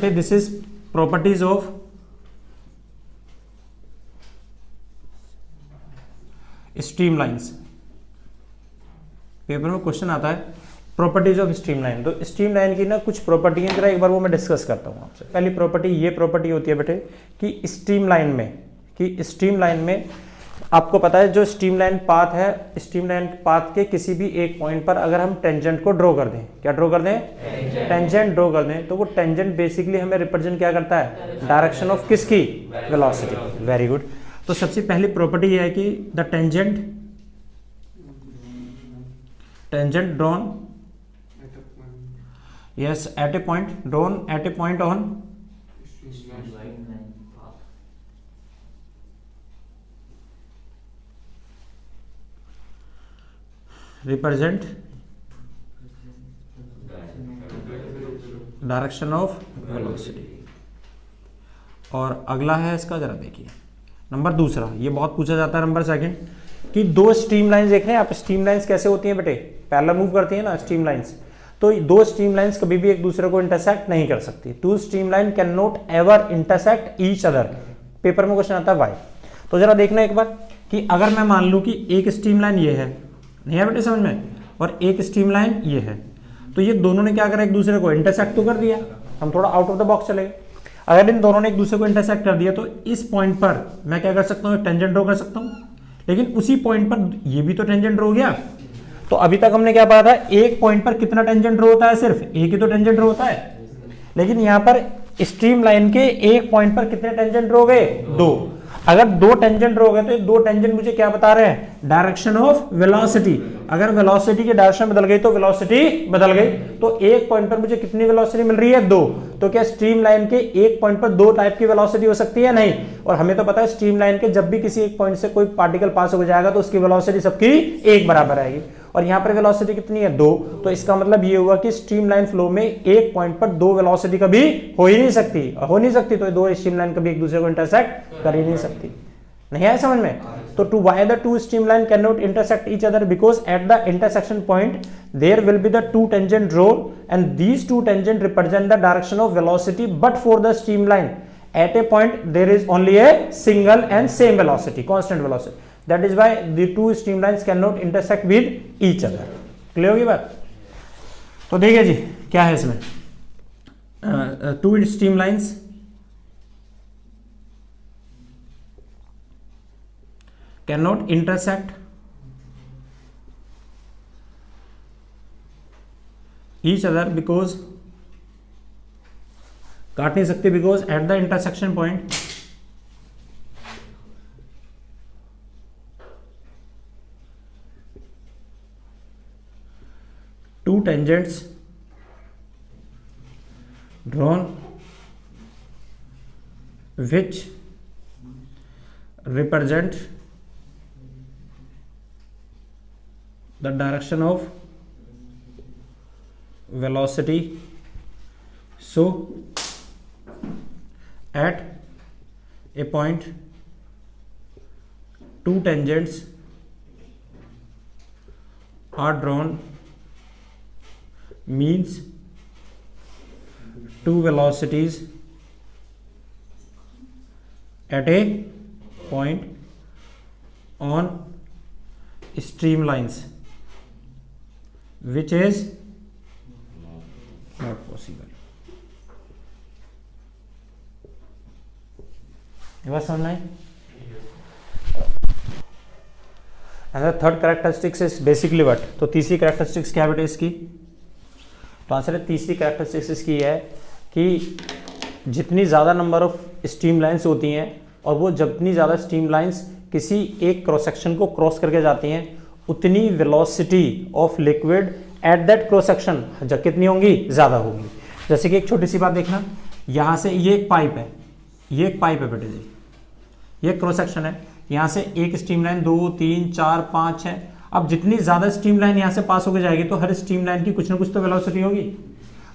से this is properties of streamlines. Paper में question आता है प्रॉपर्टीज ऑफ स्ट्रीमलाइन, तो स्ट्रीमलाइन की ना कुछ प्रॉपर्टी है, जरा एक बार वो मैं डिस्कस करता हूँ आपसे। पहली प्रॉपर्टी ये प्रॉपर्टी होती है बेटे कि स्ट्रीमलाइन में आपको पता है जो स्ट्रीमलाइन पाथ है, स्ट्रीमलाइन पाथ के किसी भी एक पॉइंट पर अगर हम टेंजेंट को ड्रॉ कर दें, क्या ड्रॉ कर दें, टेंजेंट ड्रॉ कर दें, तो वो टेंजेंट बेसिकली हमें रिप्रेजेंट क्या करता है, डायरेक्शन ऑफ किसकी, वेलोसिटी। Very good. तो सबसे पहली प्रॉपर्टी ये है कि the tangent drawn yes at a point drawn at a point on represent direction of velocity. और अगला है इसका, जरा देखिए नंबर दूसरा, ये बहुत पूछा जाता है नंबर सेकंड, कि दो स्ट्रीमलाइंस देख रहे हैं आप, स्ट्रीमलाइंस कैसे होती हैं बेटे, पैरेलल मूव करती हैं ना स्ट्रीमलाइंस, तो दो स्ट्रीमलाइंस कभी भी एक दूसरे को इंटरसेक्ट नहीं कर सकती। Two streamline can not ever intersect each other. Paper में क्वेश्चन आता है वाई। तो जरा देखना एक बार कि अगर मैं मान लूं कि एक स्ट्रीमलाइन ये है, नहीं है बेटे समझ में, और एक स्ट्रीमलाइन ये है, तो ये दोनों ने क्या करा, एक दूसरे को इंटरसेक्ट तो कर दिया। हम थोड़ा आउट ऑफ द बॉक्स चले गए। अगर इन दोनों ने एक दूसरे को इंटरसेक्ट कर दिया तो इस पॉइंट पर मैं क्या कर सकता हूँ, टेंजेंट ड्रॉ कर सकता हूँ, लेकिन उसी पॉइंट पर ये भी तो टेंजेंट ड्रॉ हो गया। तो अभी तक हमने क्या पढ़ा था, एक पॉइंट पर कितना टेंजेंट ड्रॉ होता है, सिर्फ एक ही तो टेंजेंट ड्रॉ होता है, लेकिन यहां पर स्ट्रीमलाइन के एक पॉइंट पर कितने टेंजेंट ड्रॉ गए, दो। अगर दो टेंजेंट ड्रॉ गए तो ये दो टेंजेंट मुझे क्या बता रहे हैं, डायरेक्शन ऑफ वेलोसिटी। अगर वेलोसिटी की डायरेक्शन बदल गई तो वेलोसिटी बदल गई। तो एक पॉइंट पर मुझे कितनी वेलोसिटी मिल रही है, दो। तो क्या स्ट्रीमलाइन के एक पॉइंट पर दो टाइप की वेलोसिटी हो सकती है, नहीं। और हमें तो पता है स्ट्रीमलाइन के जब भी किसी एक पॉइंट से कोई पार्टिकल पास हो जाएगा तो उसकी वेलोसिटी सबकी एक बराबर आएगी, और यहां पर वेलोसिटी कितनी है, दो। तो इसका मतलब ये हुआ कि स्ट्रीमलाइन फ्लो में एक पॉइंट पर दो वेलोसिटी कभी हो ही नहीं सकती, तो दो स्ट्रीमलाइन कभी एक दूसरे को इंटरसेक्ट कर ही नहीं सकती। नहीं आया समझ में? तो to why the two streamline can not intersect each other because at the intersection point there will be the two tangent drawn and these two tangent represent the direction of velocity, but for the streamline at a point there is only a single and same velocity, constant velocity. That is why the two streamlines cannot intersect with each other. Clear होगी बात? तो देखिए जी क्या है इसमें, two streamlines cannot intersect each other because काट नहीं सकते, because at the intersection point two tangents drawn which represent the direction of velocity, so at a point two tangents are drawn means two velocities at a point on streamlines which is not possible. ये बात समझना है? Third characteristics is basically what, तो तीसरी characteristics क्या बेटे इसकी, तो आंसर है तीसरी कैरेक्टरिस्टिक्स इसकी है कि जितनी ज़्यादा नंबर ऑफ स्ट्रीमलाइंस होती हैं और वो जितनी ज़्यादा स्ट्रीमलाइंस किसी एक क्रॉस सेक्शन को क्रॉस करके जाती हैं उतनी velocity of liquid at that cross section जब कितनी होंगी, ज़्यादा होगी। जैसे कि एक छोटी सी बात देखना, यहाँ से ये एक पाइप है, ये एक पाइप है बेटे जी, ये क्रॉस सेक्शन है, यहाँ से एक स्ट्रीमलाइन 2 3 4 5 है। अब जितनी ज़्यादा स्ट्रीमलाइन यहाँ से पास होकर जाएगी तो हर स्ट्रीमलाइन की कुछ ना कुछ तो वेलोसिटी होगी,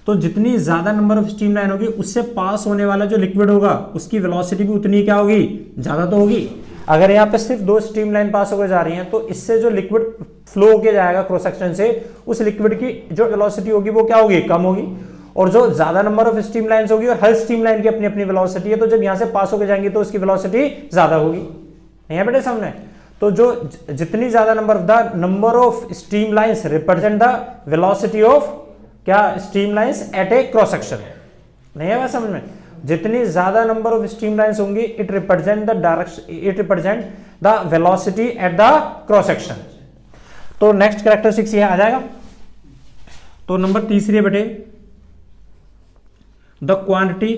तो जितनी ज़्यादा नंबर ऑफ स्ट्रीमलाइन होगी उससे पास होने वाला जो लिक्विड होगा उसकी वेलोसिटी भी उतनी क्या होगी, ज़्यादा तो होगी। अगर यहाँ पे सिर्फ दो स्ट्रीमलाइन पास होकर जा रही हैं तो इससे जो लिक्विड फ्लो होकर जाएगा क्रॉस सेक्शन से, उस लिक्विड की जो वेलोसिटी होगी वो क्या होगी, कम होगी। और जो ज्यादा नंबर ऑफ स्ट्रीमलाइंस होगी और हर स्ट्रीमलाइन की अपनी अपनी वेलोसिटी है, तो जब यहां से पास होकर जाएंगी तो उसकी वेलोसिटी ज्यादा होगी। नहीं है बेटे सामने? तो जो जितनी ज्यादा number of streamlines represent the velocity of क्या स्ट्रीमलाइंस एट ए क्रॉस सेक्शन। नहीं है बात समझ में? जितनी ज्यादा नंबर ऑफ स्ट्रीमलाइंस होंगी it represent the velocity at the cross section. तो नेक्स्ट कैरेक्टरिस्टिक्स ये आ जाएगा। तो नंबर तीसरी है बेटे the quantity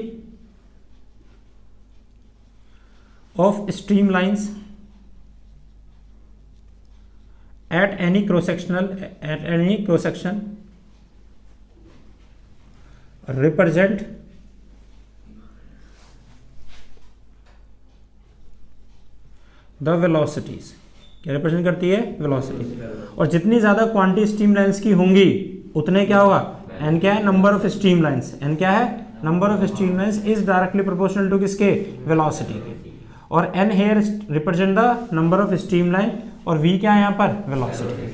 of streamlines at any cross section represent the velocities। क्या रिप्रेजेंट करती है? वेलोसिटी। और जितनी ज्यादा क्वांटिटी स्ट्रीमलाइंस की होंगी उतने क्या होगा? n क्या है? Number of streamlines. n क्या है? Number of streamlines is directly proportional to किसके? वेलोसिटी के। और n here represent the number of streamline और v क्या है यहाँ पर? वेलोसिटी।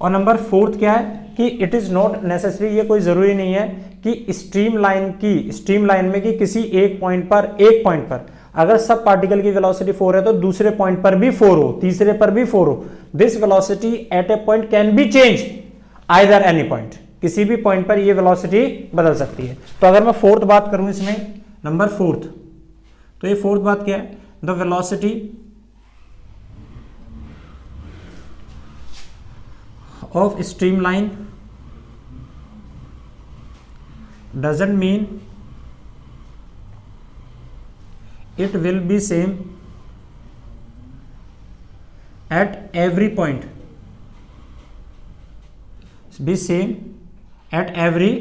और नंबर फोर्थ क्या है कि इट इज नॉट नेसेसरी, ये कोई जरूरी नहीं है कि स्ट्रीमलाइन में कि किसी एक पॉइंट पर अगर सब पार्टिकल की वेलोसिटी 4 है तो दूसरे पॉइंट पर भी 4 हो, तीसरे पर भी 4 हो। This velocity at A point can be change either any point, किसी भी पॉइंट पर ये वेलोसिटी बदल सकती है। तो अगर मैं फोर्थ बात करूं इसमें, नंबर फोर्थ, तो ये फोर्थ बात क्या है? The velocity of streamline doesn't mean it will be same at every point, be same at every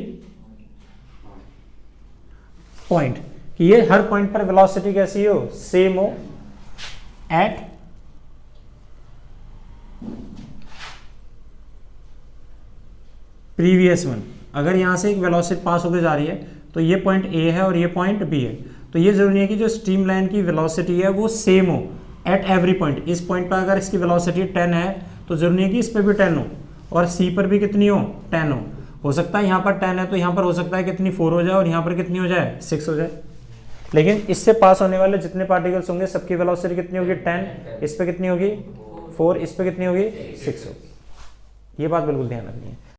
point, कि ये हर पॉइंट पर वेलोसिटी कैसी हो? सेम हो एट प्रीवियस वन। अगर यहां से एक वेलोसिटी पास होकर जा रही है तो ये पॉइंट ए है और ये पॉइंट बी है, तो ये जरूरी है कि जो स्ट्रीमलाइन की वेलोसिटी है वो सेम हो एट एवरी पॉइंट। इस पॉइंट पर अगर इसकी वेलोसिटी 10 है तो जरूरी है कि इस पर भी 10 हो और सी पर भी कितनी हो? 10 हो सकता है यहाँ पर 10 है तो यहाँ पर हो सकता है कितनी 4 हो जाए और यहाँ पर कितनी हो जाए? 6 हो जाए। लेकिन इससे पास होने वाले जितने पार्टिकल्स होंगे सबकी वेलोसिटी कितनी होगी? 10। इस पर कितनी होगी? 4। इस पर कितनी होगी? 6 होगी। ये बात बिल्कुल ध्यान रखनी है।